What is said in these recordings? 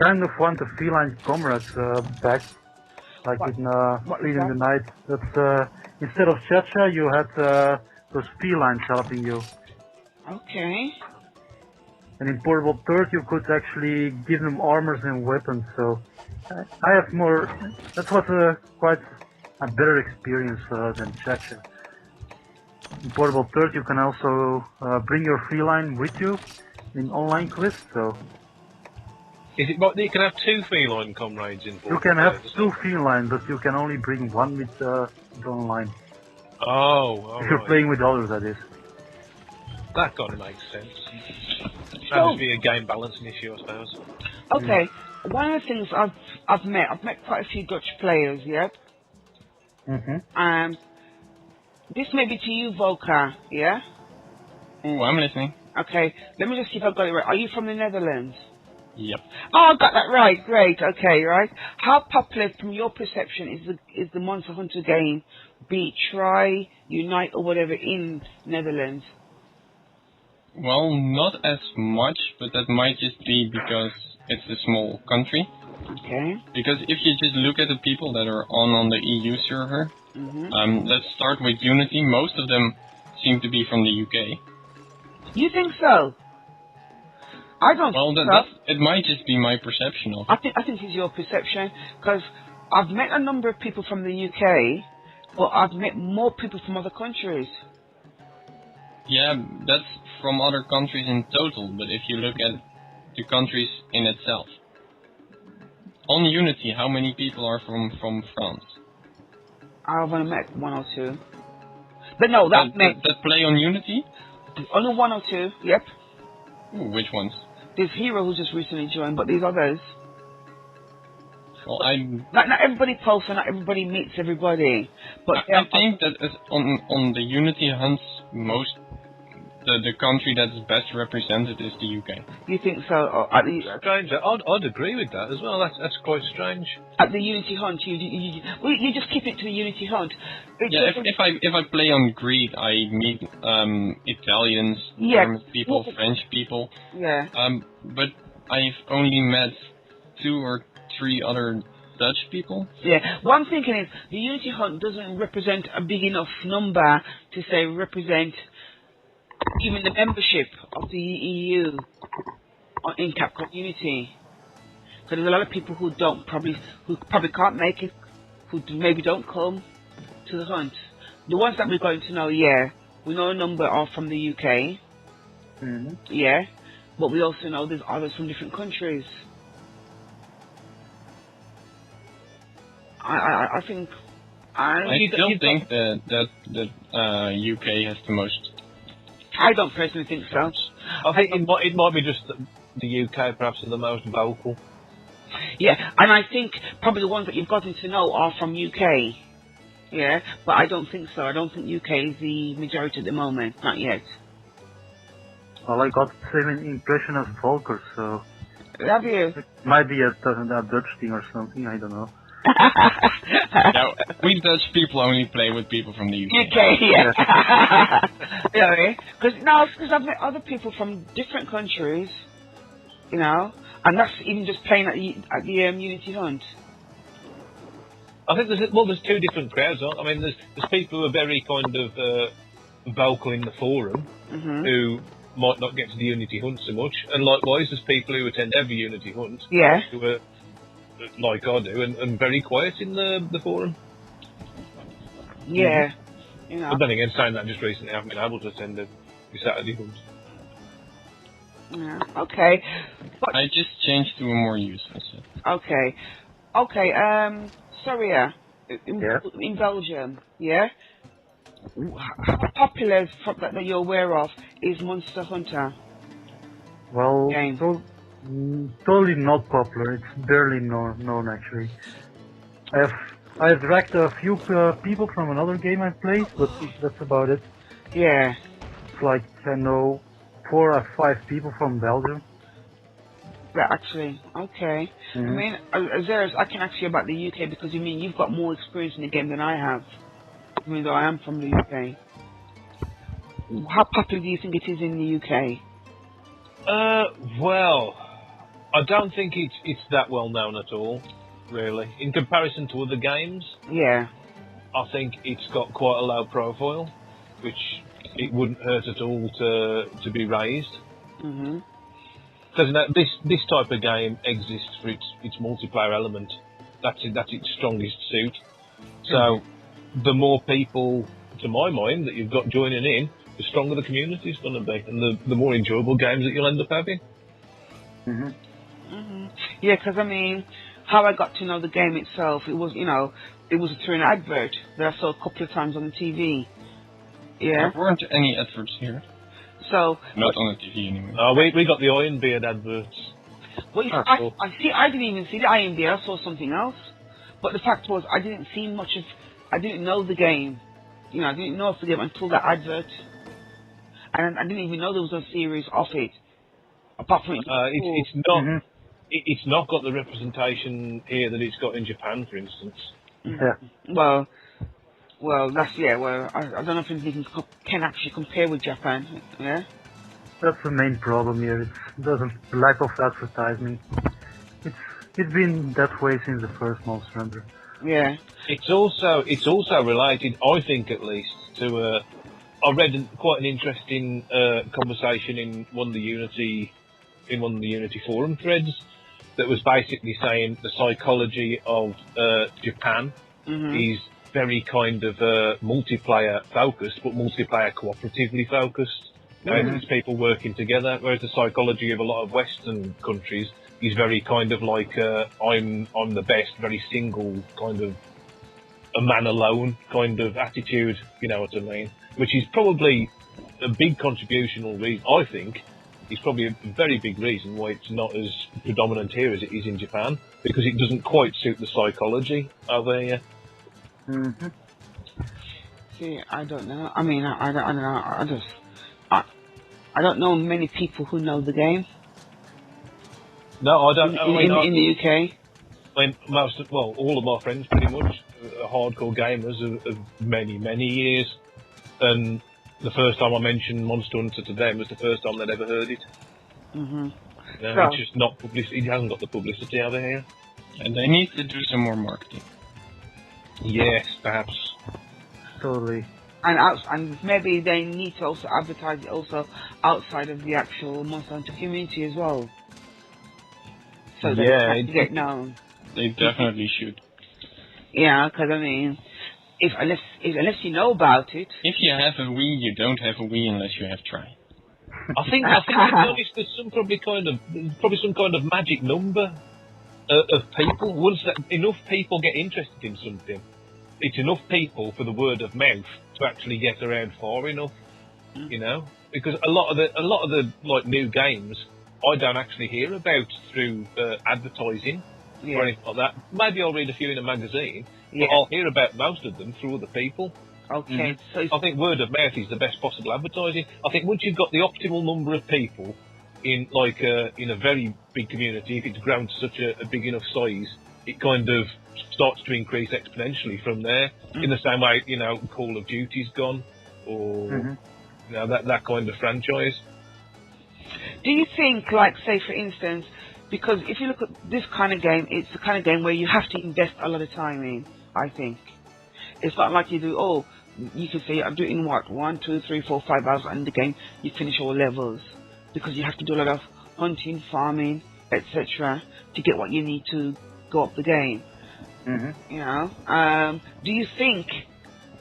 kind of want a feline comrade back, like What? in What is Fleet in that? the Night. That's instead of Chacha, you had those felines helping you. Okay. And in Portable Third, you could actually give them armors and weapons. So I have more. That was quite a better experience than Chacha. In Portable Third, you can also bring your feline with you in online quests. So Is it right that you can have 2 feline comrades in you can have 2 feline, but you can only bring 1 with online. Oh, If you're alright. playing with others, that is. That kind of makes sense. So- That must be a game balancing issue, I suppose. Okay. One of the things I've met quite a few Dutch players. Yeah. This may be to you, Volker. Yeah. Oh, I'm listening. Okay. Let me just see if I've got it right. Are you from the Netherlands? Yep. Oh, I got that right. Great. Okay, right. How popular, from your perception, is the Monster Hunter game, be it Try, Unite, or whatever, in Netherlands? Well, not as much, but that might just be because it's a small country. Okay. Because if you just look at the people that are on the EU server, let's start with Unity. Most of them seem to be from the UK. You think so? I don't think so. It might just be my perception of it. I think it's your perception, because I've met a number of people from the UK, but I've met more people from other countries. Yeah, that's from other countries in total, but if you look at the countries in itself. On Unity, how many people are from France? I've only met 1 or 2. But no, that play on Unity? Only 1 or 2, yep. Ooh, which ones? There's Hero who just recently joined, but these others. Well, not everybody posts and not everybody meets everybody. But I think that on the Unity hunts, the country that is best represented is the UK. You think so? Strange. I'd agree with that as well. That's quite strange. At the Unity hunt, you just keep it to the Unity hunt. If I play on Greed, I meet Italians, German people, French people. Yeah. But I've only met 2 or 3 other Dutch people. Yeah. What I'm thinking is the Unity hunt doesn't represent a big enough number to say represent even the membership of the EU in capcom-unity. So there's a lot of people who probably can't make it, who maybe don't come to the hunt. The ones that we're going to know, we know a number are from the UK. Yeah, but we also know there's others from different countries. I think still think that UK has the most. I don't personally think so. I think it might be just the UK perhaps are the most vocal. Yeah, and I think probably the ones that you've gotten to know are from UK. Yeah, but I don't think so. I don't think UK is the majority at the moment. Not yet. Well, I got the same impression as Volker, so... Have you? It might be a Dutch thing or something, I don't know. No, we Dutch people only play with people from the UK. Yeah. Because I've met other people from different countries, you know, and that's even just playing at the Unity hunt. I think there's 2 different crowds. I mean, there's people who are very kind of vocal in the forum who might not get to the Unity hunt so much, and likewise there's people who attend every Unity hunt who are like I do and very quiet in the forum. Yeah, you know. But then again, saying that, just recently I haven't been able to attend the Saturday hunt. Yeah. Okay. I just changed to a more useful set. Okay. Surya, in Belgium, yeah? How popular that you're aware of is Monster Hunter? Well, totally not popular. It's barely known actually. I've dragged a few people from another game I played, but that's about it. Yeah. It's like, I know 4 or 5 people from Belgium. Yeah, actually, okay. I mean, Azarayus, I can ask you about the UK because you've got more experience in the game than I have, even though I am from the UK. How popular do you think it is in the UK? Well, I don't think it's that well known at all, really. In comparison to other games, Yeah. I think it's got quite a low profile, which it wouldn't hurt at all to be raised. Mhm. Because this type of game exists for its multiplayer element. That's its strongest suit. So the more people, to my mind, that you've got joining in, the stronger the community is going to be, and the more enjoyable games that you'll end up having. Mhm. Mhm. Yeah, because I mean, how I got to know the game itself, it was through an advert that I saw a couple of times on the TV. Yeah. There weren't any adverts here. So. Not on the TV anyway. We got the Iron Beard adverts. Well, I didn't even see the IMD. I saw something else. But the fact was, I didn't see much of. I didn't know the game. You know, I didn't know of the game until that advert, and I didn't even know there was a series of it. Apart from it's not. It's not got the representation here that it's got in Japan, for instance. Yeah. Well, that's Well, I don't know if anything can actually compare with Japan. Yeah. That's the main problem here. It doesn't lack of advertising. It's been that way since the first Monster Hunter. Yeah. It's also related, I think at least, to I read quite an interesting conversation in one of the Unity forum threads that was basically saying the psychology of Japan is very kind of multiplayer focused, but multiplayer cooperatively focused. It's people working together, whereas the psychology of a lot of Western countries is very kind of like I'm the best, very single kind of a man alone kind of attitude. You know what I mean? Which is probably a big contributional reason. I think is probably a very big reason why it's not as predominant here as it is in Japan, because it doesn't quite suit the psychology over here. See, I don't know. I mean, I don't know. I don't know many people who know the game. No, I don't. In the UK. I mean, all of my friends pretty much are hardcore gamers of many, many years, and the first time I mentioned Monster Hunter to them was the first time they'd ever heard it. It's just not publicity. It hasn't got the publicity over here. And they need to do some more marketing. Yes, perhaps. Totally. And maybe they need to also advertise it also outside of the actual Monster Hunter community as well. So that it can get known. They definitely should. Yeah, because I mean, unless you know about it. If you have a Wii, you don't have a Wii unless you have tried. I think to be honest, there's probably some kind of magic number of people. Once enough people get interested in something, it's enough people for the word of mouth to actually get around far enough. You know, because a lot of the like new games I don't actually hear about through advertising or anything like that. Maybe I'll read a few in a magazine, but I'll hear about most of them through other people. Okay, so I think word of mouth is the best possible advertising. I think once you've got the optimal number of people in in a very big community, if it's grown to such a big enough size, it kind of starts to increase exponentially from there. In the same way, Call of Duty's gone, or that kind of franchise. Do you think, like, say for instance, because if you look at this kind of game, it's the kind of game where you have to invest a lot of time in, I think. It's not like you do, you can say, I'm doing what, 1, 2, 3, 4, 5 hours in the game, you finish all levels. Because you have to do a lot of hunting, farming, etc. to get what you need to go up the game. You know? Do you think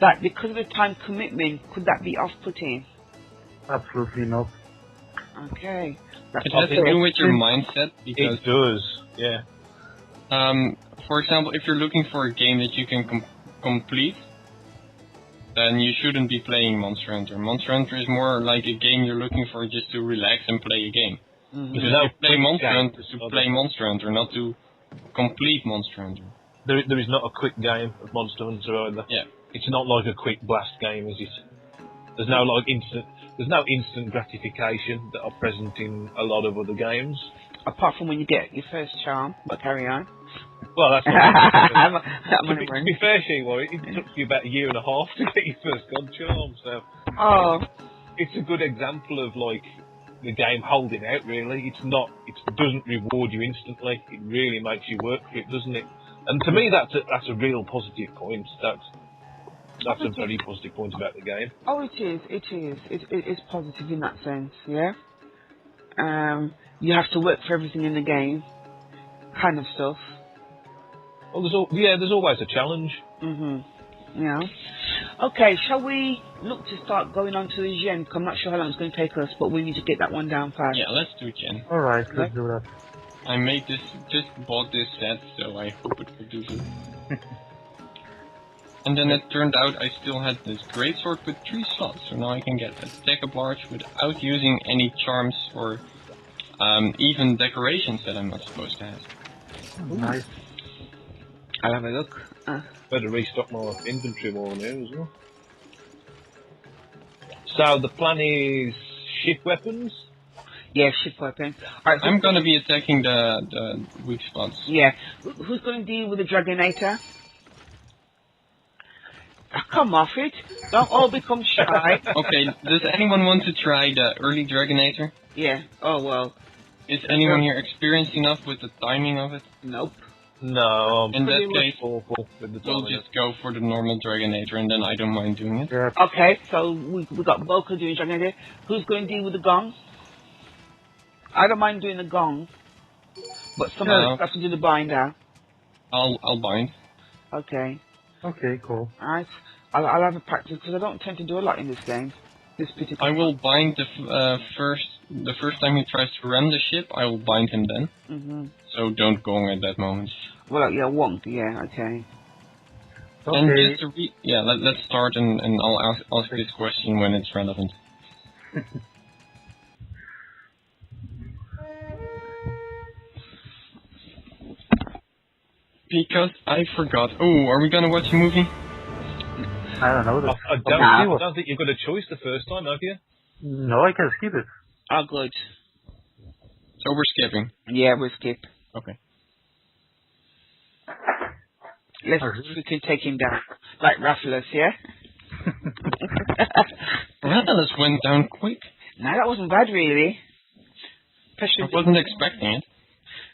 that because of the time commitment, could that be off-putting? Absolutely not. Okay. It has to do with your mindset, because it does, yeah. For example, if you're looking for a game that you can complete, then you shouldn't be playing Monster Hunter. Monster Hunter is more like a game you're looking for just to relax and play a game. Because you play Monster Hunter to play Monster Hunter, not to complete Monster Hunter. There is not a quick game of Monster Hunter either. Yeah. It's not like a quick blast game, is it? There's no instant gratification that are present in a lot of other games. Apart from when you get your first charm, but carry on. Well, that's not to be fair, Shewar, it took you about 1.5 years to get your first god charm, so it's a good example of like the game holding out. Really, it doesn't reward you instantly. It really makes you work for it, doesn't it? And to me, that's a real positive point. That's a very positive point about the game. Oh, it is. It is positive in that sense. Yeah. You have to work for everything in the game, kind of stuff. Well, there's always a challenge. Yeah. Okay, shall we look to start going on to the gen? I'm not sure how long it's going to take us, but we need to get that one down fast. Yeah, let's do gen. Alright, let's do that. I just bought this set, so I hope it will do good. And then it turned out I still had this greatsword with 3 slots, so now I can get a deck of barge without using any charms or even decorations that I'm not supposed to have. Nice. I'll have a look. Better restock my inventory more now as well. So the plan is ship weapons? Yeah, ship weapons. Alright, I'm gonna be attacking the weak spots. Yeah. Who's going to deal with the Dragonator? Come off it. Don't all become shy. Okay, does anyone want to try the early Dragonator? Yeah. Oh, well. Is anyone here experienced enough with the timing of it? Nope. No, in that case, awful with the we'll just go for the normal Dragonator, and then I don't mind doing it. Yeah. Okay, so we got Volker doing Dragonator. Who's going to deal with the gong? I don't mind doing the gong, but someone else has to do the binder. I'll bind. Okay. Okay, cool. Alright. I'll have a practice, because I don't tend to do a lot in this game. This particular. I will bind the first time he tries to ram the ship, I will bind him then. So don't gong at that moment. Well, yeah, won't. Yeah, okay. And just to let's start, and I'll ask this question when it's relevant. Because I forgot. Oh, are we gonna watch a movie? I don't know. I don't think you've got a choice the first time, have you? No, I can skip it. Oh, good. So we're skipping. Yeah, we'll skip. Okay. We can take him down. Like Raffles, yeah? Raffles went down quick. No, that wasn't bad, really. Especially I wasn't expecting it.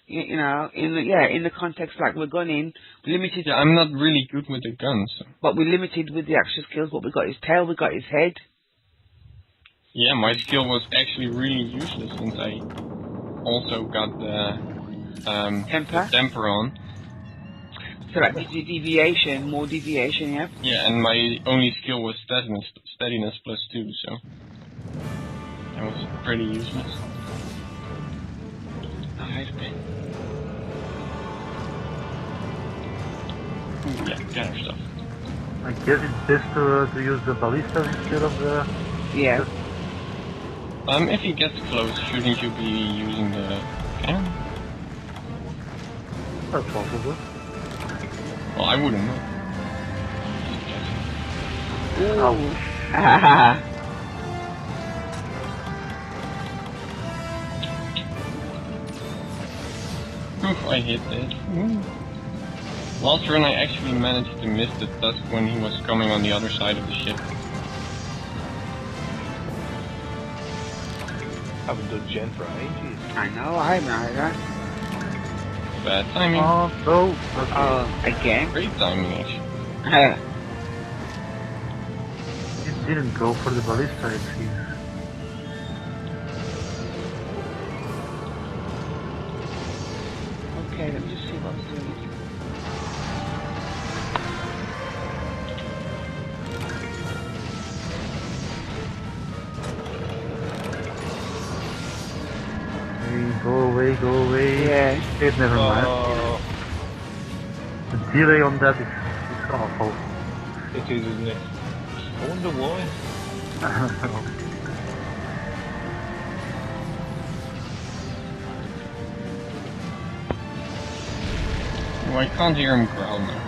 You know, in the context, like, we're gunning, limited. Yeah, I'm not really good with the guns. So. But we're limited with the actual skills. But we got his tail, we got his head. Yeah, my skill was actually really useless since I also got the temper on. So that gives you deviation, more deviation, yeah? Yeah, and my only skill was steadiness +2, so that was pretty useless. Yeah, kind of stuff. I guess it's best to use the ballistas instead of the... Yeah. If he gets close, shouldn't you be using the cannon? That's possible. Well, I wouldn't know. Ooh. Oof, I hit it. Last run I actually managed to miss the tusk when he was coming on the other side of the ship. Haven't done gen for ages. I know, I know that. Bad timing. Oh, no. Okay. Again? Great timing, actually. It didn't go for the ballista, it seems. Okay, let me just see what's doing. Go away. Yeah. It never mind. The delay on that is awful. It is, isn't it? I wonder why. Oh, I can't hear him growl now.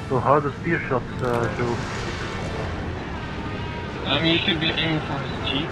So how the spear shots do? You should be aiming for his cheek.